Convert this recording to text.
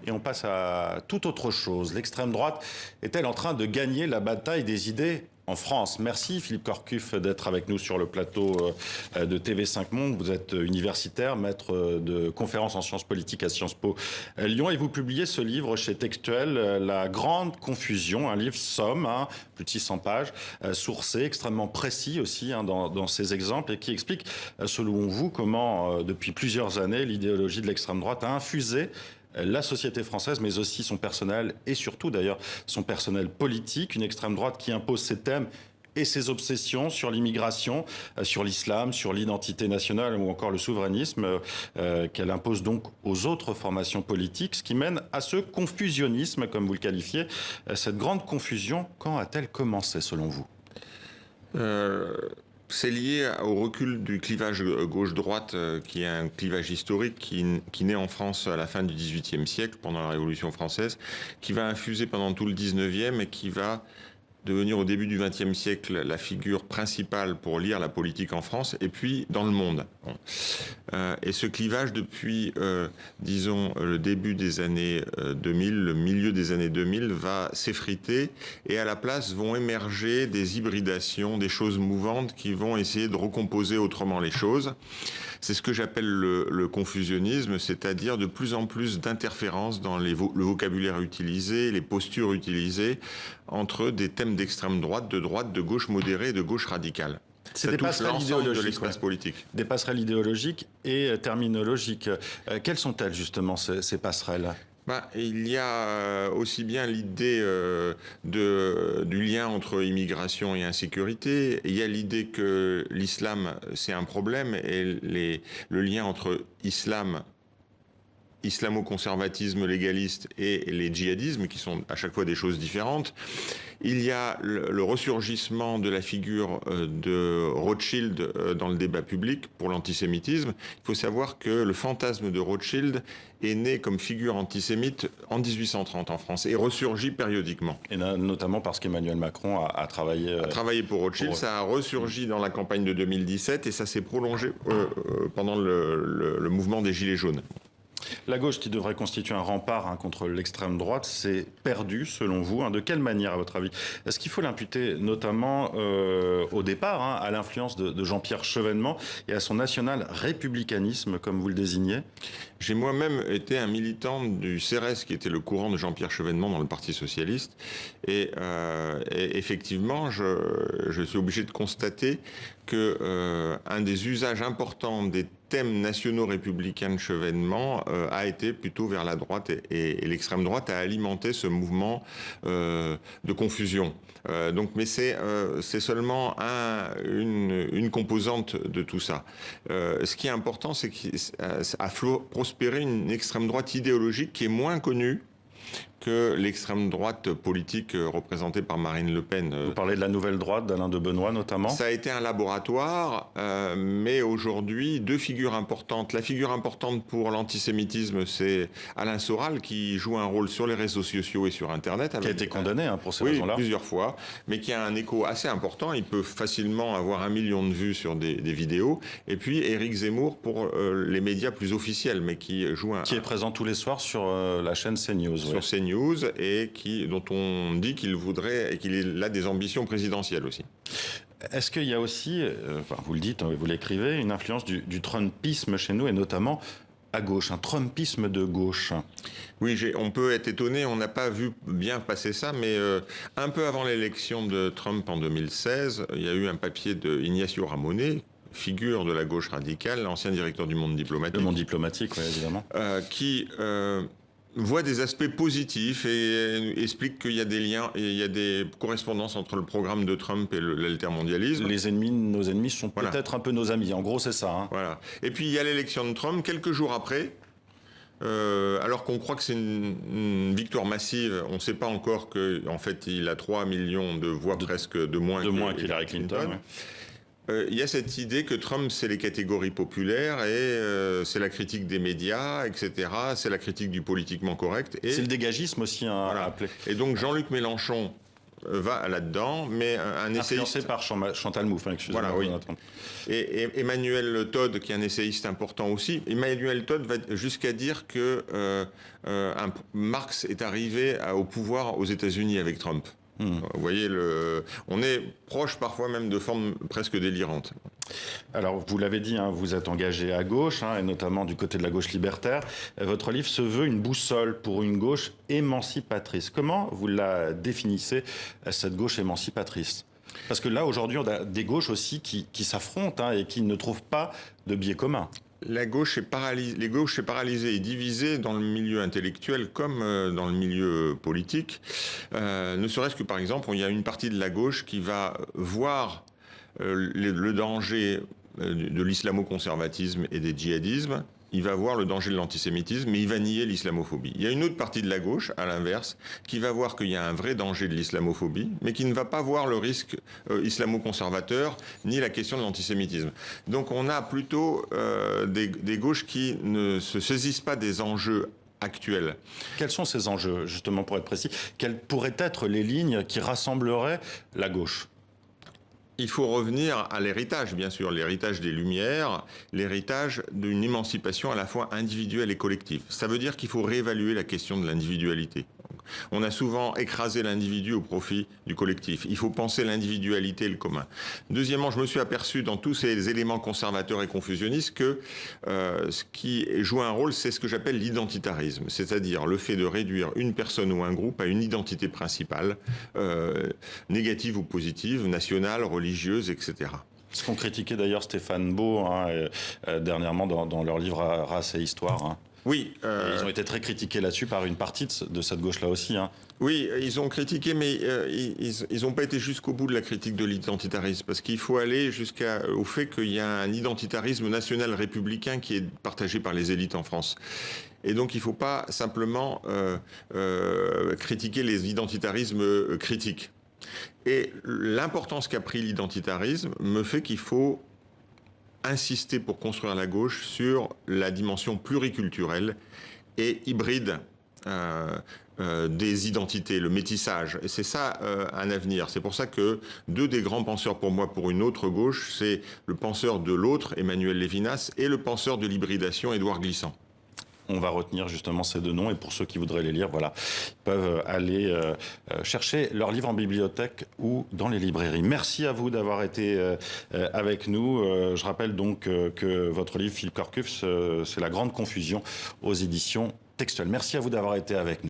Et on passe à toute autre chose. L'extrême droite est-elle en train de gagner la bataille des idées en France? Merci Philippe Corcuff d'être avec nous sur le plateau de TV5 Monde. Vous êtes universitaire, maître de conférences en sciences politiques à Sciences Po Lyon et vous publiez ce livre chez Textuel, La Grande Confusion, un livre somme, plus de 600 pages, sourcé, extrêmement précis aussi dans ses exemples et qui explique, selon vous, comment depuis plusieurs années l'idéologie de l'extrême droite a infusé la société française, mais aussi son personnel et surtout d'ailleurs son personnel politique. Une extrême droite qui impose ses thèmes et ses obsessions sur l'immigration, sur l'islam, sur l'identité nationale ou encore le souverainisme qu'elle impose donc aux autres formations politiques, ce qui mène à ce confusionnisme, comme vous le qualifiez. Cette grande confusion, quand a-t-elle commencé selon vous ? C'est lié au recul du clivage gauche-droite, qui est un clivage historique qui naît en France à la fin du XVIIIe siècle, pendant la Révolution française, qui va infuser pendant tout le XIXe et qui va devenir au début du XXe siècle la figure principale pour lire la politique en France et puis dans le monde. Et ce clivage depuis, disons, le début des années 2000, le milieu des années 2000, va s'effriter et à la place vont émerger des hybridations, des choses mouvantes qui vont essayer de recomposer autrement les choses. C'est ce que j'appelle le confusionnisme, c'est-à-dire de plus en plus d'interférences dans le vocabulaire utilisé, les postures utilisées entre des thèmes d'extrême droite, de gauche modérée et de gauche radicale. C'est des passerelles idéologiques, de l'espace politique. Des passerelles idéologiques et terminologiques. Quelles sont-elles justement ces passerelles ? Il y a aussi bien l'idée du lien entre immigration et insécurité. Il y a l'idée que l'islam, c'est un problème et le lien entre islamo-conservatisme légaliste et les djihadismes, qui sont à chaque fois des choses différentes. Il y a le ressurgissement de la figure de Rothschild dans le débat public pour l'antisémitisme. Il faut savoir que le fantasme de Rothschild est né comme figure antisémite en 1830 en France et ressurgit périodiquement. Et notamment parce qu'Emmanuel Macron a travaillé pour Rothschild. Ça a ressurgi dans la campagne de 2017 et ça s'est prolongé pendant le mouvement des Gilets jaunes. La gauche, qui devrait constituer un rempart contre l'extrême droite, s'est perdue, selon vous. De quelle manière, à votre avis? Est-ce qu'il faut l'imputer notamment au départ à l'influence de Jean-Pierre Chevènement et à son national républicanisme, comme vous le désignez? J'ai moi-même été un militant du CRS, qui était le courant de Jean-Pierre Chevènement dans le Parti socialiste. Et effectivement, je suis obligé de constater que un des usages importants des thèmes nationaux républicains de Chevènement a été plutôt vers la droite et l'extrême droite a alimenté ce mouvement de confusion. Mais c'est seulement une composante de tout ça. Ce qui est important, c'est qu'a prospéré une extrême droite idéologique qui est moins connue que l'extrême droite politique représentée par Marine Le Pen. Vous parlez de la nouvelle droite, d'Alain de Benoît notamment. Ça a été un laboratoire, mais aujourd'hui, deux figures importantes. La figure importante pour l'antisémitisme, c'est Alain Soral, qui joue un rôle sur les réseaux sociaux et sur Internet. Qui a été condamné pour ces raisons-là. Oui, plusieurs fois, mais qui a un écho assez important. Il peut facilement avoir 1 million de vues sur des vidéos. Et puis Éric Zemmour pour les médias plus officiels, mais qui joue Qui est présent tous les soirs sur la chaîne CNews. Sur CNews. Et dont on dit qu'il voudrait et qu'il a des ambitions présidentielles aussi. Est-ce qu'il y a aussi, vous le dites, vous l'écrivez, une influence du trumpisme chez nous et notamment à gauche, un trumpisme de gauche? Oui, on peut être étonné, on n'a pas vu bien passer ça, mais un peu avant l'élection de Trump en 2016, il y a eu un papier de Ignacio Ramonet, figure de la gauche radicale, l'ancien directeur du Monde diplomatique. Le Monde diplomatique, oui, évidemment. Qui voit des aspects positifs et explique qu'il y a des liens, et il y a des correspondances entre le programme de Trump et l'altermondialisme. Nos ennemis sont peut-être un peu nos amis. En gros, c'est ça. Voilà. Et puis il y a l'élection de Trump quelques jours après. Alors qu'on croit que c'est une victoire massive, on ne sait pas encore qu'en fait il a 3 millions de voix presque de moins qu'Hillary Clinton. Ouais. Il y a cette idée que Trump, c'est les catégories populaires et c'est la critique des médias, etc. C'est la critique du politiquement correct. C'est le dégagisme aussi, voilà. Appelé. Et donc Jean-Luc Mélenchon va là-dedans, mais un Influencé essayiste... par Chantal Mouffe, excusez-moi. Voilà, oui. Et Emmanuel Todd, qui est un essayiste important aussi, Emmanuel Todd va jusqu'à dire que Marx est arrivé au pouvoir aux États-Unis avec Trump. Vous voyez, on est proche parfois même de formes presque délirantes. Alors, vous l'avez dit, hein, vous êtes engagé à gauche, hein, et notamment du côté de la gauche libertaire. Votre livre se veut une boussole pour une gauche émancipatrice. Comment vous la définissez, cette gauche émancipatrice ? Parce que là, aujourd'hui, on a des gauches aussi qui s'affrontent, hein, et qui ne trouvent pas de biais commun. La gauche est paralysée, les gauches est paralysée et divisée dans le milieu intellectuel comme dans le milieu politique. Ne serait-ce que, par exemple, il y a une partie de la gauche qui va voir le danger de l'islamo-conservatisme et des djihadismes. Il va voir le danger de l'antisémitisme, mais il va nier l'islamophobie. Il y a une autre partie de la gauche, à l'inverse, qui va voir qu'il y a un vrai danger de l'islamophobie, mais qui ne va pas voir le risque islamo-conservateur, ni la question de l'antisémitisme. Donc on a plutôt des gauches qui ne se saisissent pas des enjeux actuels. Quels sont ces enjeux, justement, pour être précis? Quelles pourraient être les lignes qui rassembleraient la gauche? Il faut revenir à l'héritage, bien sûr, l'héritage des Lumières, l'héritage d'une émancipation à la fois individuelle et collective. Ça veut dire qu'il faut réévaluer la question de l'individualité. On a souvent écrasé l'individu au profit du collectif. Il faut penser l'individualité et le commun. Deuxièmement, je me suis aperçu dans tous ces éléments conservateurs et confusionnistes que ce qui joue un rôle, c'est ce que j'appelle l'identitarisme, c'est-à-dire le fait de réduire une personne ou un groupe à une identité principale, négative ou positive, nationale, religieuse, etc. Ce qu'ont critiqué d'ailleurs Stéphane Beau, hein, dernièrement dans leur livre Race et Histoire. Hein. Oui. Ils ont été très critiqués là-dessus par une partie de cette gauche-là aussi. Hein. Oui, ils ont critiqué, mais ils n'ont pas été jusqu'au bout de la critique de l'identitarisme, parce qu'il faut aller jusqu'au fait qu'il y a un identitarisme national républicain qui est partagé par les élites en France. Et donc il ne faut pas simplement critiquer les identitarismes critiques. Et l'importance qu'a pris l'identitarisme me fait qu'il faut insister pour construire la gauche sur la dimension pluriculturelle et hybride des identités, le métissage. Et c'est ça un avenir. C'est pour ça que deux des grands penseurs pour moi, pour une autre gauche, c'est le penseur de l'autre, Emmanuel Lévinas, et le penseur de l'hybridation, Édouard Glissant. On va retenir justement ces deux noms, et pour ceux qui voudraient les lire, voilà, ils peuvent aller chercher leurs livres en bibliothèque ou dans les librairies. Merci à vous d'avoir été avec nous. Je rappelle donc que votre livre, Philippe Corcuff, c'est La Grande Confusion aux éditions Textuelles. Merci à vous d'avoir été avec nous.